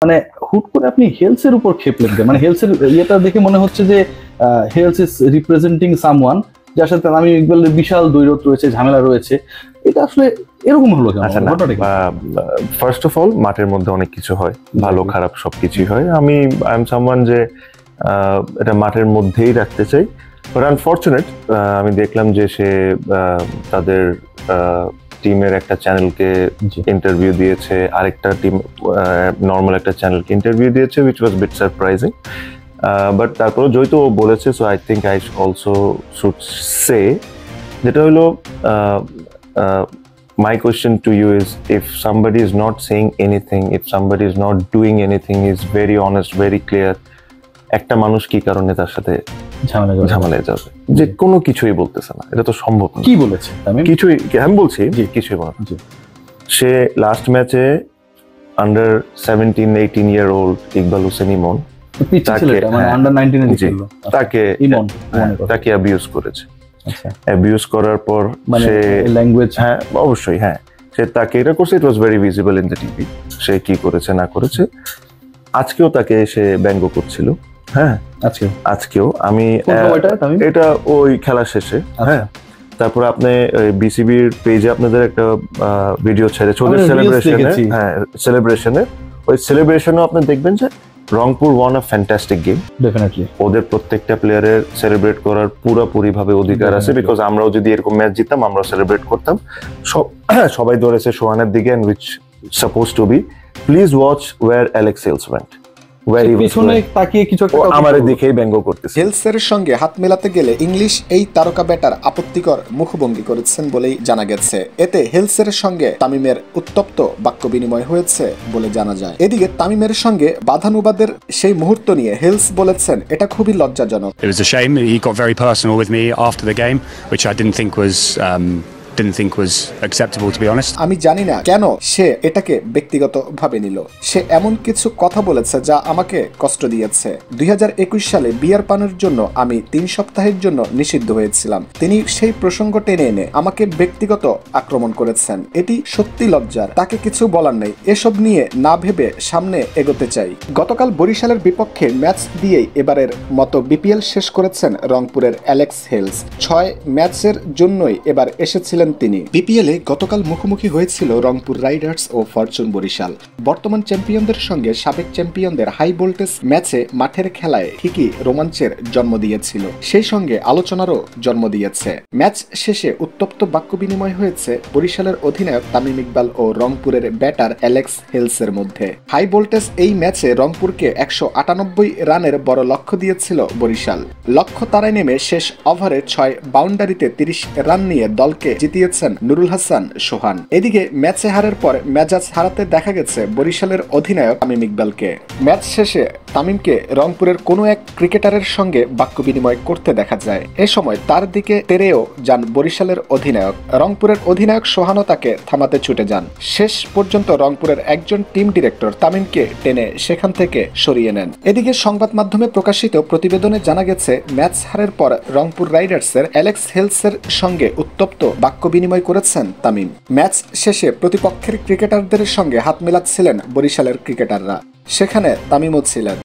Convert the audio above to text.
মানে হুট করে আপনি হেলস এর উপর খেপলেন কেন? মানে হেলস এর ইয়েটা দেখে মনে হচ্ছে যে হেলস ইজ রিপ্রেজেন্টিং সামওয়ান যার সাথে তামিম ইকবালের বিশাল দ্বৈরথ রয়েছে, ঝামেলা রয়েছে। এটা আসলে এরকম হলো কেন? আচ্ছা, না, ফার্স্ট অফ অল মাঠের মধ্যে অনেক কিছু হয়, ভালো খারাপ সবকিছুই হয়। আই এম সামওয়ান যে এটা মাঠের মধ্যেই রাখতে চাই, বাট আনফরচুনেট আমি দেখলাম যে সে তাদের টিমের একটা চ্যানেলকে ইন্টারভিউ দিয়েছে, আরেকটা টিম নর্মাল একটা চ্যানেলকে ইন্টারভিউ দিয়েছে, which was bit surprising. But তারপরে যেহেতু ও বলেছে, so I think I also should say, যেটা হলো my question to you is, if somebody is not saying anything, if somebody is not doing anything, is very honest, very clear, একটা মানুষ কি কারণে তার সাথে ঝামেলায় যাবে? যে কোনো কিছুই বলতেছে না, এটা তো সম্ভব না। কি বলেছে কিছুই, আমি বলছি কিছুই বলে না। সে লাস্ট ম্যাচে under 17-18 year old Iqbal Hossain Emon তাকে অ্যাবিউজ করেছে। অ্যাবিউজ করার পর সে ল্যাঙ্গুয়েজ, হ্যাঁ অবশ্যই, হ্যাঁ সে তাকে এটা করছে। It was very visible in the TV, সে কি করেছে না করেছে। আজকেও তাকে সে ব্যঙ্গ করছিল। হ্যাঁ আজকেও আমি এটা ওই খেলা শেষে, হ্যাঁ তারপর আপনি বিসিবির পেজে আপনাদের একটা ভিডিও ছেড়েছে ওদের সেলিব্রেশনে, হ্যাঁ সেলিব্রেশনে, ওই সেলিব্রেশনেও আপনি দেখবেন যে Rangpur one a fantastic game. Definitely ওদের প্রত্যেকটা প্লেয়ারের সেলিব্রেট করার পুরোপুরি ভাবে অধিকার আছে, বিকজ আমরাও যদি এরকম ম্যাচ জিততাম আমরাও সেলিব্রেট করতাম। সবাই ধরেছে সোহানের দিকে, and which suppose to be, please watch where Alex Hales went, হেলসের সঙ্গে হাত মেলাতে গেলে ইংলিশ এই তারকা ব্যাটার আপত্তিকর মুখভঙ্গি করেছেন বলেই জানা গেছে। এতে হেলসের সঙ্গে তামিমের উত্তপ্ত বাক্য বিনিময় হয়েছে বলে জানা যায়। এদিকে তামিমের সঙ্গে বাদানুবাদের সেই মুহূর্ত নিয়ে হেলস বলেছেন, এটা খুবই লজ্জাজনক। It was a shame. He got very personal with me after the game, which I didn't think was acceptable, to be honest. আমি জানি না কেন সে এটাকে ব্যক্তিগতভাবে নিল। সে এমন কিছু কথা বলেছে যা আমাকে কষ্ট দিয়েছে। 2021 সালে বিয়ার পানের জন্য আমি 3 সপ্তাহের জন্য নিষিদ্ধ হয়েছিলাম। তিনি সেই প্রসঙ্গ টেনে এনে আমাকে ব্যক্তিগত আক্রমণ করেছেন। এটি সত্যি লজ্জার, তাকে কিছু বলার নেই। এসব নিয়ে না ভেবে সামনে এগোতে চাই। গতকাল বরিশালের বিপক্ষে ম্যাচ দিয়েই এবারের মতো বিপিএল শেষ করেছেন রংপুরের অ্যালেক্স হেলস। 6 ম্যাচের জন্যই এবার এসেছিলেন তিনি। বিপিএলে গতকাল মুখোমুখি হয়েছিল রংপুর রাইডার্স ও ফরচুন বরিশাল। বর্তমান চ্যাম্পিয়নদের সঙ্গে সাবেক চ্যাম্পিয়নদের হাই ভোল্টেজ ম্যাচে মাঠের খেলায় ঠিকই রোমাঞ্চের জন্ম দিয়েছিল, সেই সঙ্গে আলোচনারও জন্ম দিয়েছে। ম্যাচ শেষে উত্তপ্ত বাক্য বিনিময় হয়েছে বরিশালের অধিনায়ক তামিম ইকবাল ও রংপুরের ব্যাটার অ্যালেক্স হেলসের মধ্যে। হাই ভোল্টেজ এই ম্যাচে রংপুরকে 198 রানের বড় লক্ষ্য দিয়েছিল বরিশাল। লক্ষ্য তারায় নেমে শেষ ওভারে 6 বাউন্ডারিতে 30 রান নিয়ে দলকে জিতিয়েছেন নুরুল হাসান সোহান। এদিকে ম্যাচে হারের পর মেজাজ হারাতে দেখা গেছে বরিশালের অধিনায়ক তামিম ইকবালকে। ম্যাচ শেষে তামিমকে রংপুরের কোনো এক ক্রিকেটারের সঙ্গে বাক্য বিনিময় করতে দেখা যায়। এ সময় তার দিকে তেড়েও যান বরিশালের অধিনায়ক। রংপুরের অধিনায়ক সোহানও তাকে থামাতে ছুটে যান। শেষ পর্যন্ত রংপুরের একজন টিম ডিরেক্টর তামিমকে টেনে সেখান থেকে সরিয়ে নেন। এদিকে সংবাদ মাধ্যমে প্রকাশিত প্রতিবেদনে জানা গেছে, ম্যাচ হারের পর রংপুর রাইডার্সের অ্যালেক্স হেলসের সঙ্গে উত্তপ্ত বাক্য বিনিময় করেছেন তামিম। ম্যাচ শেষে প্রতিপক্ষের ক্রিকেটারদের সঙ্গে হাত মেলাচ্ছিলেন বরিশালের ক্রিকেটাররা, সেখানে তামিমও ছিলেন।